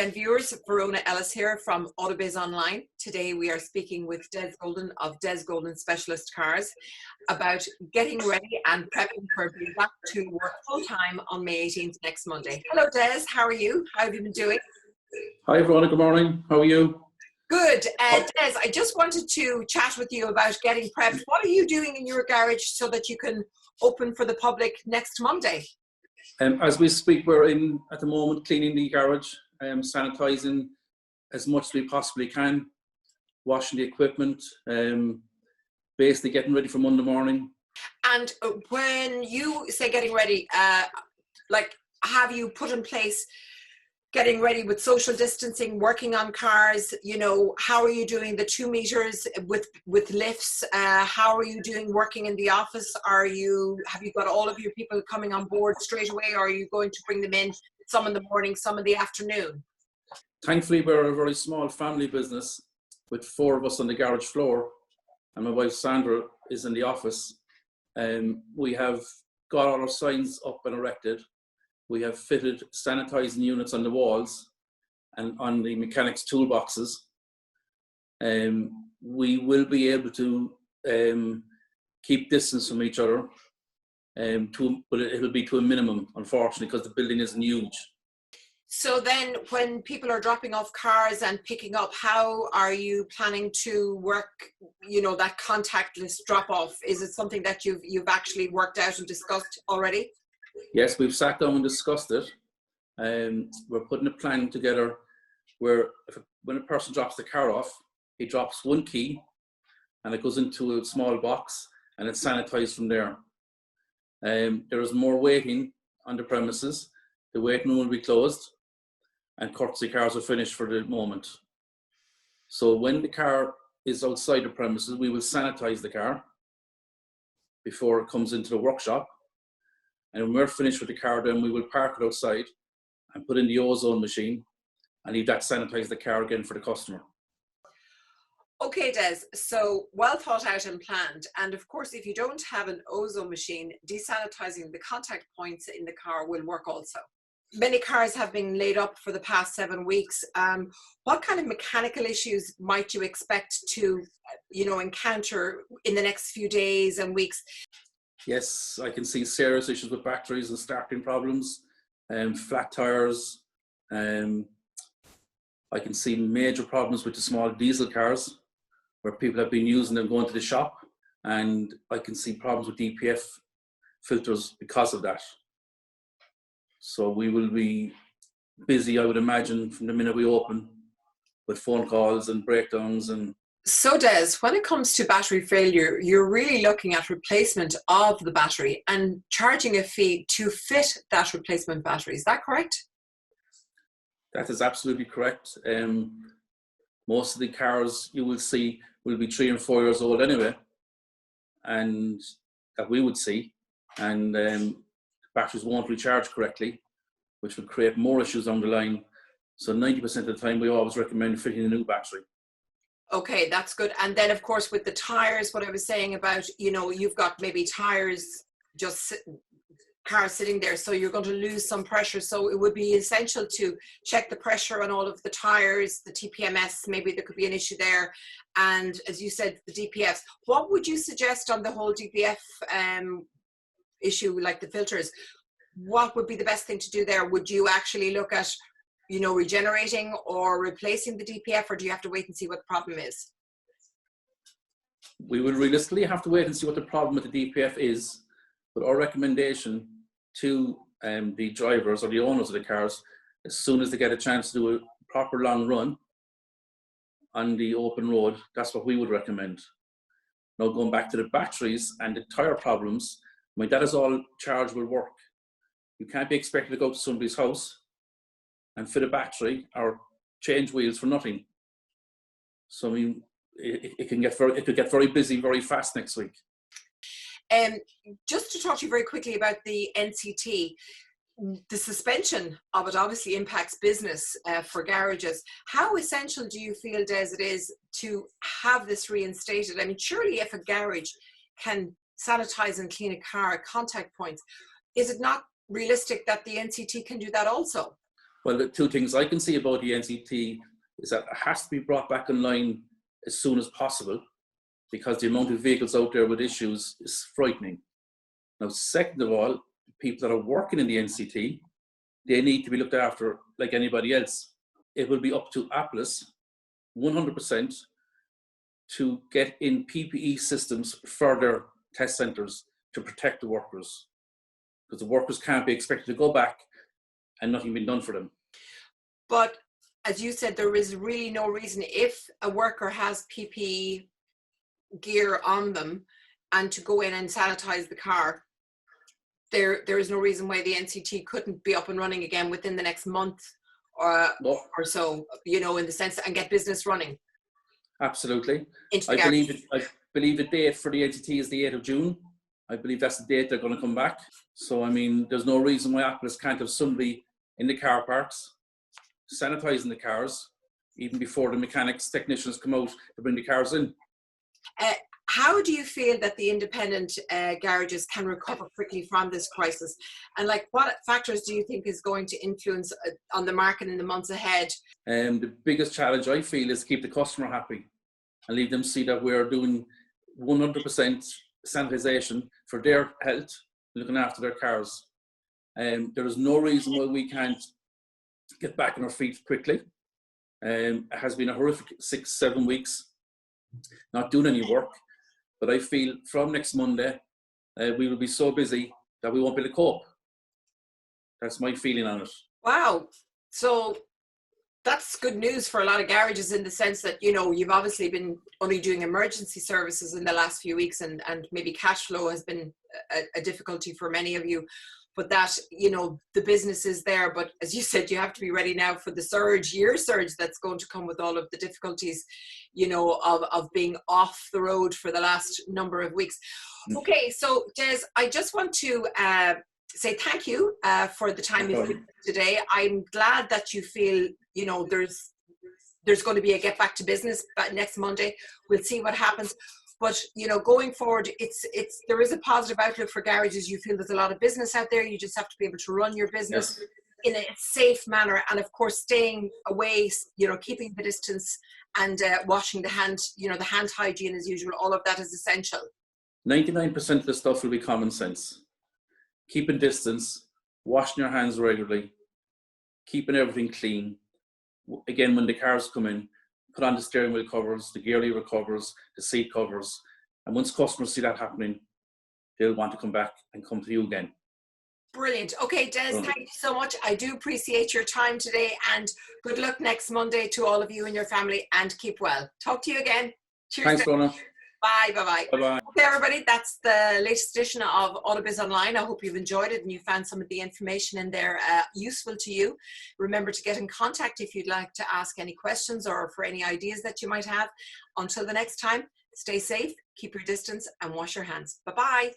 weekend viewers. Verona Ellis here from Autobiz Online. Today we are speaking with Des Golden of Des Golden Specialist Cars about getting ready and prepping for being back to work full-time on May 18th next Monday. Hello Des, how are you? How have you been doing? Hi Verona, good morning. How are you? Good. Des, I just wanted to chat with you about getting prepped. What are you doing in your garage so that you can open for the public next Monday? As we speak, we're in at the moment cleaning the garage, sanitizing as much as we possibly can, washing the equipment, basically getting ready for Monday morning. And when you say getting ready, have you put in place getting ready with social distancing, working on cars? You know, how are you doing the 2 meters with lifts? How are you doing working in the office? Have you got all of your people coming on board straight away, or are you going to bring them in, some in the morning, some in the afternoon? Thankfully, we're a very small family business with 4 of us on the garage floor, and my wife Sandra is in the office. We have got all our signs up and erected. We have fitted sanitizing units on the walls and on the mechanics toolboxes. We will be able to keep distance from each other, but it'll be to a minimum, unfortunately, because the building isn't huge. So then when people are dropping off cars and picking up, how are you planning to work, you know, that contactless drop off? Is it something that you've actually worked out and discussed already? Yes, we've sat down and discussed it. We're putting a plan together where when a person drops the car off, he drops 1 key and it goes into a small box and it's sanitized from there. There is more waiting on the premises. The waiting room will be closed and courtesy cars are finished for the moment. So when the car is outside the premises, we will sanitize the car before it comes into the workshop. And when we're finished with the car, then we will park it outside and put in the ozone machine and leave that sanitize the car again for the customer. Okay, Des, so well thought out and planned. And of course, if you don't have an ozone machine, desanitizing the contact points in the car will work also. Many cars have been laid up for the past 7 weeks. What kind of mechanical issues might you expect to, encounter in the next few days and weeks? Yes, I can see serious issues with batteries and starting problems, flat tyres. I can see major problems with the small diesel cars where people have been using them going to the shop, and I can see problems with DPF filters because of that. So we will be busy, I would imagine, from the minute we open with phone calls and breakdowns. And so Des, when it comes to battery failure, you're really looking at replacement of the battery and charging a fee to fit that replacement battery. Is that correct? That is absolutely correct. Most of the cars you will see will be 3 and 4 years old anyway, and that we would see, and batteries won't recharge correctly, which will create more issues down the line. So 90% of the time we always recommend fitting a new battery. Okay, that's good. And then of course with the tires, what I was saying about, you've got maybe tires cars sitting there, so you're going to lose some pressure. So it would be essential to check the pressure on all of the tires, the TPMS, maybe there could be an issue there. And as you said, the DPFs. What would you suggest on the whole DPF issue, like the filters? What would be the best thing to do there? Would you actually look at regenerating or replacing the DPF, or do you have to wait and see what the problem is? We would realistically have to wait and see what the problem with the DPF is, but our recommendation to the drivers or the owners of the cars, as soon as they get a chance to do a proper long run on the open road, that's what we would recommend. Now going back to the batteries and the tyre problems, I mean, that is all chargeable work. You can't be expected to go to somebody's house and fit a battery or change wheels for nothing. So I mean, it could get very busy very fast next week. Just to talk to you very quickly about the NCT, the suspension of it obviously impacts business for garages. How essential do you feel, Des, it is to have this reinstated? I mean, surely if a garage can sanitize and clean a car at contact points, is it not realistic that the NCT can do that also? Well, the two things I can see about the NCT is that it has to be brought back online as soon as possible, because the amount of vehicles out there with issues is frightening. Now, second of all, people that are working in the NCT, they need to be looked after like anybody else. It will be up to Apples 100% to get in PPE systems for their test centres to protect the workers, because the workers can't be expected to go back and nothing being done for them. But as you said, there is really no reason, if a worker has PPE gear on them and to go in and sanitize the car, there is no reason why the NCT couldn't be up and running again within the next month or so, in the sense, and get business running. Absolutely. I believe the date for the NCT is the 8th of June. I believe that's the date they're going to come back. So, I mean, there's no reason why Apples can't have somebody in the car parks sanitizing the cars even before the mechanics, technicians come out to bring the cars in. How do you feel that the independent garages can recover quickly from this crisis? And what factors do you think is going to influence on the market in the months ahead? The biggest challenge I feel is to keep the customer happy and leave them see that we're doing 100% sanitization for their health, looking after their cars. There is no reason why we can't get back on our feet quickly. It has been a horrific 6-7 weeks not doing any work, but I feel from next Monday we will be so busy that we won't be able to cope. That's my feeling on it. Wow. So that's good news for a lot of garages, in the sense that, you've obviously been only doing emergency services in the last few weeks, and maybe cash flow has been a difficulty for many of you. But that, the business is there. But as you said, you have to be ready now for the year surge that's going to come with all of the difficulties, of being off the road for the last number of weeks. Okay, so Des, I just want to say thank you for the time you've given today. I'm glad that you feel, there's going to be a get back to business next Monday. We'll see what happens. But, going forward, there is a positive outlook for garages. You feel there's a lot of business out there. You just have to be able to run your business in a safe manner. And of course, staying away, keeping the distance and washing the hand, the hand hygiene as usual. All of that is essential. 99% of the stuff will be common sense. Keeping distance, washing your hands regularly, keeping everything clean. Again, when the cars come in, put on the steering wheel covers, the gear lever covers, the seat covers. And once customers see that happening, they'll want to come back and come to you again. Brilliant. Okay, Des, thank you so much. I do appreciate your time today, and good luck next Monday to all of you and your family, and keep well. Talk to you again. Cheers. Thanks, Verona. Bye. Bye-bye. Bye-bye. Okay, everybody, that's the latest edition of Autobiz Online. I hope you've enjoyed it and you found some of the information in there useful to you. Remember to get in contact if you'd like to ask any questions or for any ideas that you might have. Until the next time, stay safe, keep your distance, and wash your hands. Bye-bye.